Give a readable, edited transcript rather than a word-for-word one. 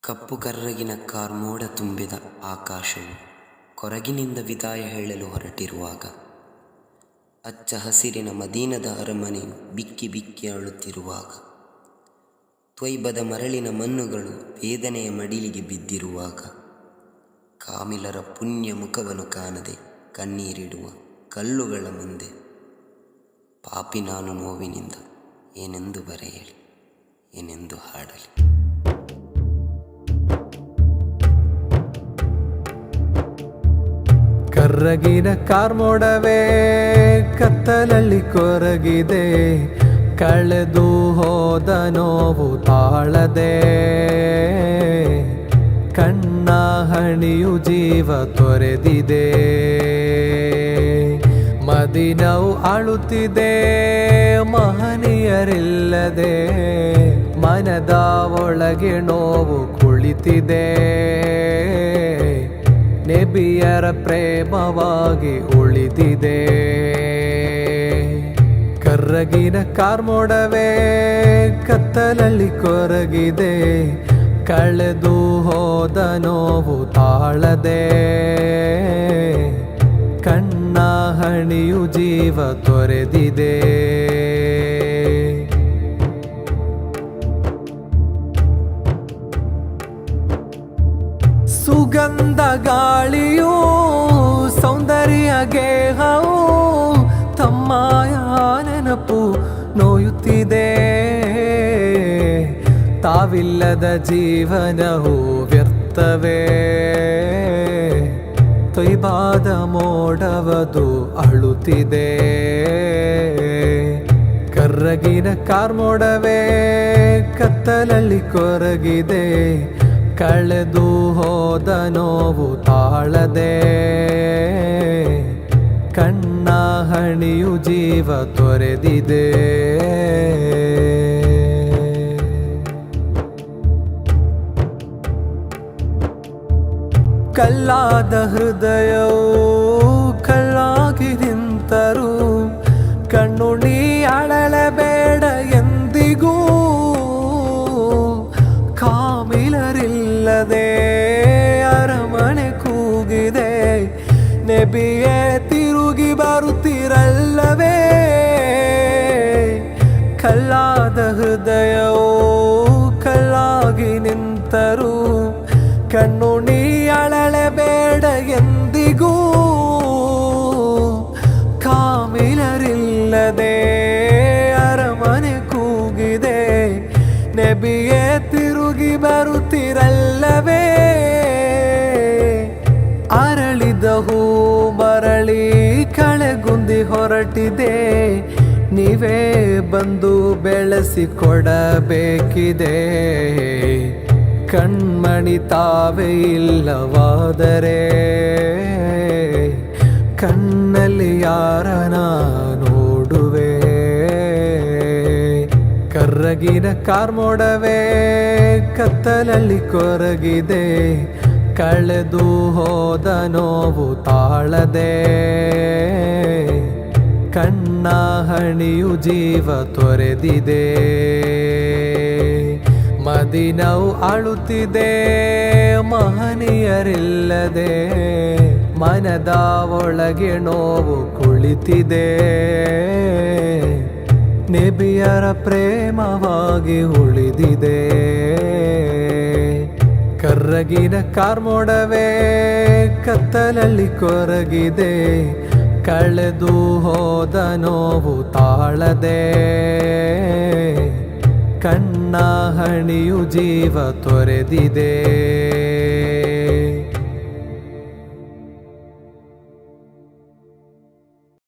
ಕಪ್ಪು ಕರ್ರಗಿನ ಕಾರ್ಮೋಡ ತುಂಬಿದ ಆಕಾಶವು ಕೊರಗಿನಿಂದ ವಿದಾಯ ಹೇಳಲು ಹೊರಟಿರುವಾಗ, ಅಚ್ಚ ಹಸಿರಿನ ಮದೀನದ ಅರಮನೆಯು ಬಿಕ್ಕಿ ಬಿಕ್ಕಿ ಅಳುತ್ತಿರುವಾಗ, ತ್ವಯ್ಬದ ಮರಳಿನ ಮಣ್ಣುಗಳು ವೇದನೆಯ ಮಡಿಲಿಗೆ ಬಿದ್ದಿರುವಾಗ, ಕಾಮಿಲರ ಪುಣ್ಯ ಮುಖವನ್ನು ಕಾಣದೆ ಕಣ್ಣೀರಿಡುವ ಕಲ್ಲುಗಳ ಮುಂದೆ ಪಾಪಿ ನಾನು ನೋವಿನಿಂದ ಏನೆಂದು ಬರೆಯಲಿ, ಏನೆಂದು ಹಾಡಲಿ. ಕರ್ರಗಿನ ಕಾರ್ಮೋಡವೇ ಕತ್ತಲಲ್ಲಿ ಕೊರಗಿದೆ, ಕಳೆದು ಹೋದ ನೋವು ತಾಳದೆ, ಕಣ್ಣ ಹಣಿಯು ಜೀವ ತೊರೆದಿದೆ. ಮದೀನವು ಅಳುತ್ತಿದೆ ಮಹನೀಯರಿಲ್ಲದೆ, ಮನದ ಒಳಗೆ ನೋವು ಕುಳಿತಿದೆ. ನಬಿಯರ ಪ್ರೇಮವಾಗಿ ಉಳಿದಿದೆ. ಕರ್ರಗಿನ ಕಾರ್ಮೋಡವೇ ಕತ್ತಲಲ್ಲಿ ಕೊರಗಿದೆ, ಕಳೆದು ಹೋದ ನೋವು ತಾಳದೆ, ಕಣ್ಣ ಹಣಿಯು ಜೀವ ತೊರೆದಿದೆ. ಸುಗಂಧ ಗಾಳಿಯೂ ಸೌಂದರ್ಯ ಗೇಹವು ತಮ್ಮಯ ನೆನಪು ನೋಯುತ್ತಿದೆ. ತಾವಿಲ್ಲದ ಜೀವನವು ವ್ಯರ್ಥವೇ, ತೊಯ್ಬಾದ ಮೋಡವದು ಅಳುತ್ತಿದೆ. ಕರ್ರಗಿನ ಕಾರ್ಮೋಡವೇ ಕತ್ತಲಲ್ಲಿ ಕೊರಗಿದೆ, ಕಳೆದು ಹೋದ ನೋವು ತಾಳದೆ, ಕಣ್ಣ ಹಣಿಯು ಜೀವ ತೊರೆದಿದೆ. ಕಲ್ಲಾದ ಹೃದಯವು ಕಲ್ಲಾಗಿ ನಿಂತರೂ ಕಣ್ಣುಣಿ ಅಳಲಬೇಡ ಎಂದಿಗೂ. ಕಾಮಿಲರಿಲ್ಲದೆ ಅರಮನೆ ಕೂಗಿದೆ, ನಬಿಯೇ ತಿರುಗಿ ಬರುತ್ತಿರಲ್ಲವೇ. ಕಲ್ಲಾದ ಹೃದಯವು ಕಲ್ಲಾಗಿ ನಿಂತರೂ ಕಣ್ಣುಣಿ ಅಳಲಬೇಡ ಎಂದಿಗೂ. ಕಾಮಿಲರಿಲ್ಲದೆ ಅರಮನೆ ಕೂಗಿದೆ, ನಬಿಯೇ ತಿರುಗಿ ಬರುತ್ತಿರಲ್ಲವೇ. ಅರಳಿದ ಹೂ ಮರಳಿ ಕಳೆಗುಂದಿ ಹೊರಟಿದೆ, ನೀವೇ ಬಂದು ಬೆಳೆಸಿಕೊಡಬೇಕಿದೆ. ಕಣ್ಮಣಿ ತಾವೇ ಇಲ್ಲವಾದರೆ ಕಣ್ಣಲ್ಲಿ ಯಾರನ ನೋಡುವೆ. ಕರ್ರಗಿನ ಕಾರ್ಮೋಡವೇ ಕತ್ತಲಲ್ಲಿ ಕೊರಗಿದೆ, ಕಳೆದು ಹೋದ ನೋವು ತಾಳದೆ, ಕಣ್ಣ ಹಣಿಯು ಜೀವ ತೊರೆದಿದೆ. ಮದೀನವು ಅಳುತ್ತಿದೆ ಮಹನೀಯರಿಲ್ಲದೆ, ಮನದ ಒಳಗೆ ನೋವು ಕುಳಿತಿದೆ. ನಬಿಯರ ಪ್ರೇಮವಾಗಿ ಉಳಿದಿದೆ. ಕರ್ರಗಿನ ಕಾರ್ಮೋಡವೇ ಕತ್ತಲಲ್ಲಿ ಕೊರಗಿದೆ, ಕಳೆದು ಹೋದ ನೋವು ತಾಳದೆ, ಕಣ್ಣ ಹಣಿಯು ಜೀವ ತೊರೆದಿದೆ.